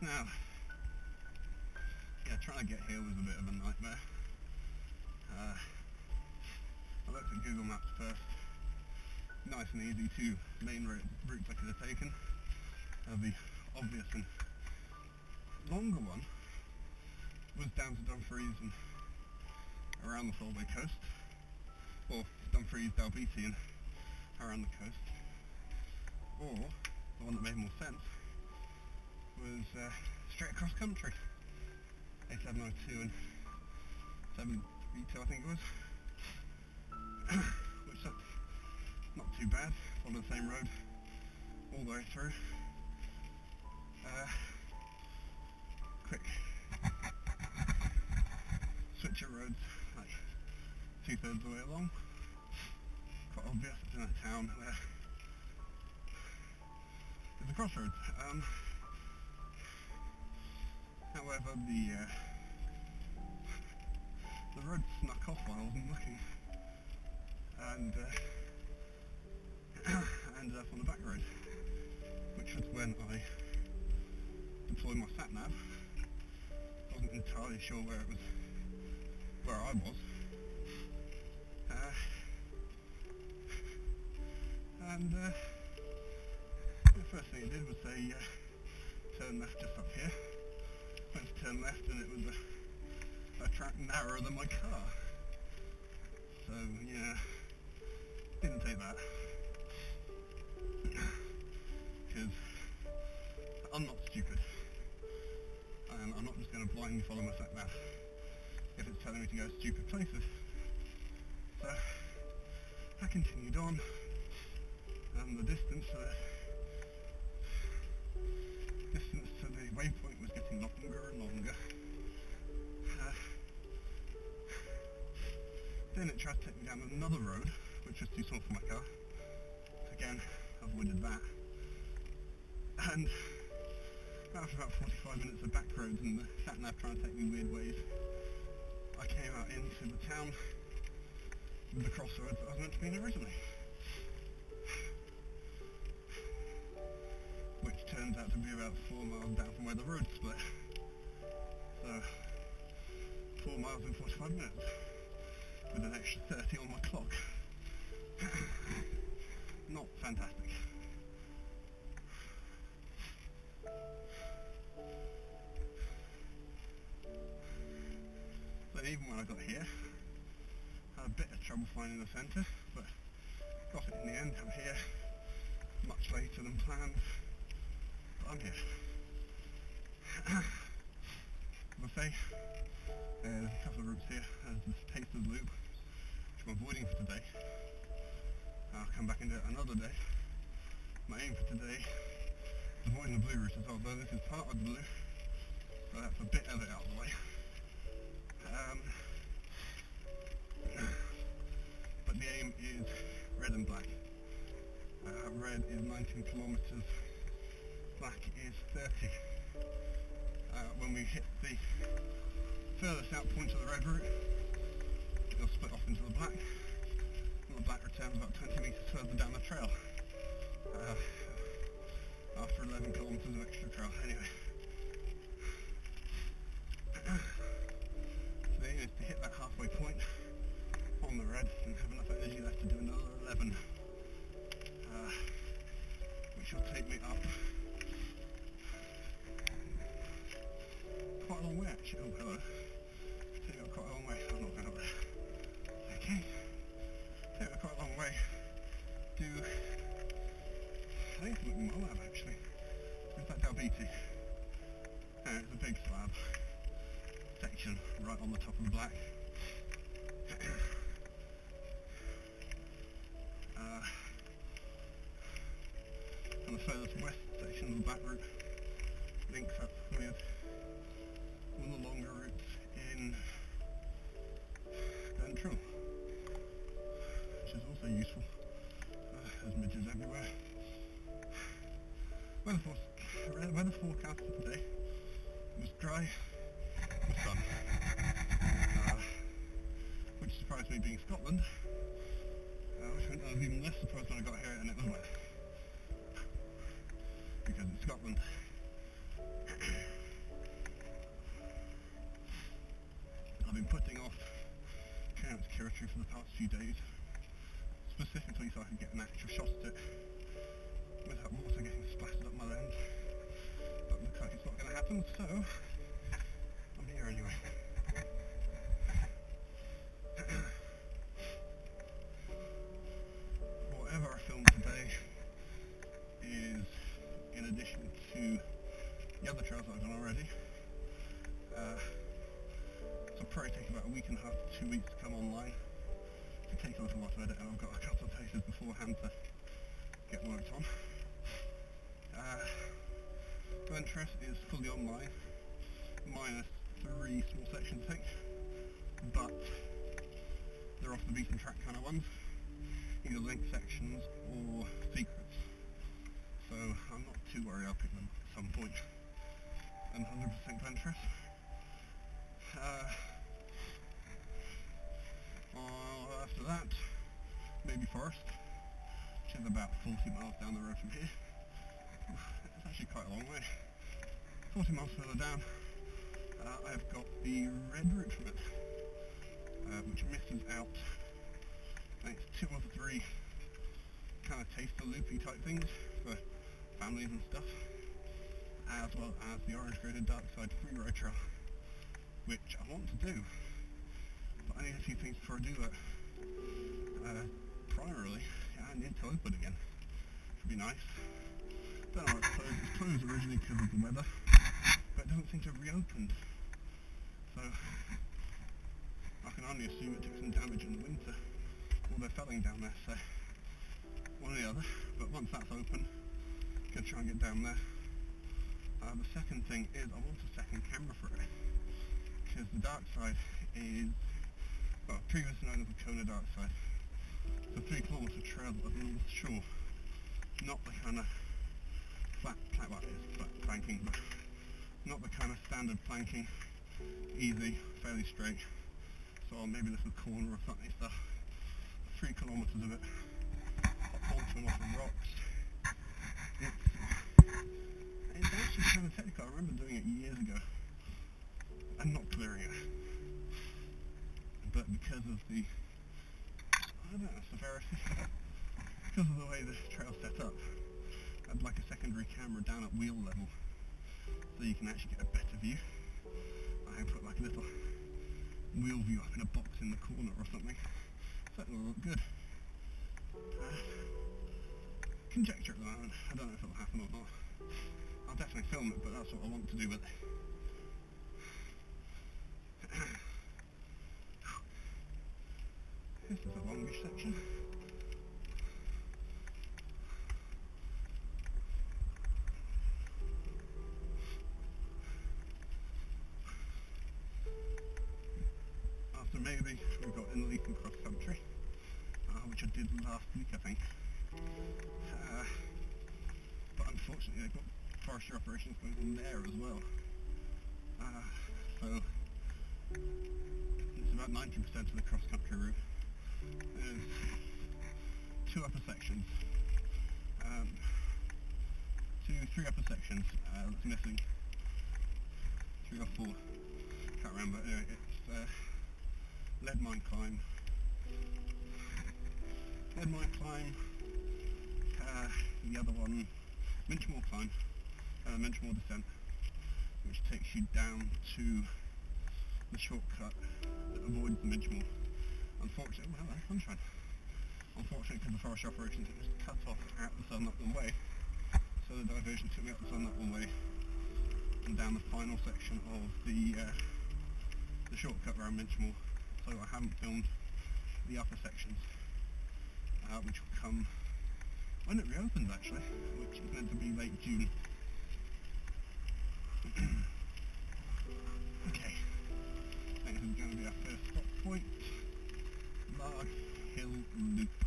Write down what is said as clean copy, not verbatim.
Now, yeah, trying to get here was a bit of a nightmare. I looked at Google Maps first. Nice and easy, two main routes I could have taken. The obvious and longer one was down to Dumfries and around the Solway coast, or Dumfries, Daltamie and around the coast. Or the one that made more sense was straight across country, A702 and 732 I think it was, which looked not too bad, followed the same road all the way through. Quick switch of roads, like 2/3 of the way along. Quite obvious, it's in a town where there's a crossroads. However, the road snuck off while I wasn't looking, and I ended up on the back road, which was when I deployed my sat nav. Wasn't entirely sure where I was, and the first thing it did was say turn left just up here. Went to turn left and it was a track narrower than my car, so yeah, didn't take that, because I'm not stupid, and I'm not just going to blindly follow my sat nav if it's telling me to go stupid places. So I continued on, and the distance to the waypoint was getting longer and longer. Then it tried to take me down another road, which was too small for my car. Again, avoided that. And after about 45 minutes of back roads and the sat nav trying to take me weird ways, I came out into the town with the crossroads that I was meant to be in originally. Which turns out to be about 4 miles down from where the road split. So, 4 miles in 45 minutes, with an extra 30 on my clock. Not fantastic. So even when I got here, I had a bit of trouble finding the centre, but got it in the end. I'm here, much later than planned. I'm here. As I say, there's a couple of routes here. There's this Taster's Loop, which I'm avoiding for today. I'll come back and do it another day. My aim for today is avoiding the blue route as well, though this is part of the blue, so that's a bit of it out of the way. But the aim is red and black. Red is 19 kilometres. Black is 30. When we hit the furthest out point of the red route, it'll split off into the black, and the black returns about 20 metres further down the trail, after 11 kilometres of extra trail. Anyway, so the aim is to hit that halfway point on the red and have enough energy left to do another 11, which will take me up quite a long way actually. Oh hello. Take me quite a long way. I'm not going up there. Okay. Take me quite a long way. I think it's looking Moab actually. It's that Daltamie. It's a big slab section right on the top of the black. And the furthest west section of the black route links up with one of the longer routes in Kirroughtree, which is also useful. There's midges everywhere. Weather forecast for today was dry with sun, which surprised me being Scotland, which meant I was even less surprised when I got here and it was wet, because it's Scotland. been putting off going out to Kirroughtree for the past few days, specifically so I could get an actual shot at it without water getting splattered up my lens. But looks like it's not going to happen, so I'm here anyway. Whatever I filmed today is in addition to the other trails I've done already. So it'll probably take about a week and a half to 2 weeks to come online. It takes a little while to edit, and I've got a couple of places beforehand to get worked on. Ventress is fully online, minus 3 small sections I think, but they're off the beaten track kind of ones, either link sections or secrets, so I'm not too worried I'll pick them at some point. And 100% Ventress. After that, maybe Forest, which is about 40 miles down the road from here. It's actually quite a long way. 40 miles further down, I've got the red route from it, which misses out, I think it's 2 or 3 kind of taster loopy type things for families and stuff, as well as the orange graded dark side free road trail, which I want to do, but I need a few things before I do that. Primarily, I need to open again. Should be nice. Don't know why it's closed. It's closed originally because of the weather, but it doesn't seem to have reopened. So I can only assume it took some damage in the winter, or they're felling down there. So one or the other. But once that's open, gonna try and get down there. The second thing is I want a second camera for it, because the dark side is, well, previously known as the Kona dark side. So 3 kilometre trail of North Shore, not the kind of flat planking, but not the kind of standard planking, easy, fairly straight. So maybe this is a corner or something stuff. 3 kilometres of it, onto and off of rocks. It's actually kind of technical. I remember doing it years ago and not clearing it, but because of the, I don't know, severity, because of the way this trail's set up, I had like a secondary camera down at wheel level, so you can actually get a better view. I put like a little wheel view up in a box in the corner or something, so it'll look good. Conjecture at the moment, I don't know if it'll happen or not. I'll definitely film it, but that's what I want to do with it. This is a longish section. After maybe we've got in Leeton cross country, which I did last week I think. But unfortunately they've got forestry operations going on there as well. So it's about 90% of the cross country route. There's 2 upper sections, 3 upper sections that's missing, 3 or 4, can't remember. Anyway, it's lead mine climb, the other one, Minchmore climb, Minchmore descent, which takes you down to the shortcut that avoids the Minchmore. Unfortunately, well, that's sunshine. Unfortunately, because the forestry operations, it was cut off out the Southern Upland Way, so the diversion took me up the Southern Upland Way and down the final section of the shortcut around Minchmore. So I haven't filmed the upper sections, which will come when it reopens actually, which is meant to be late June. Okay, I think this is going to be our first stop point. Daltamie Hill Loop.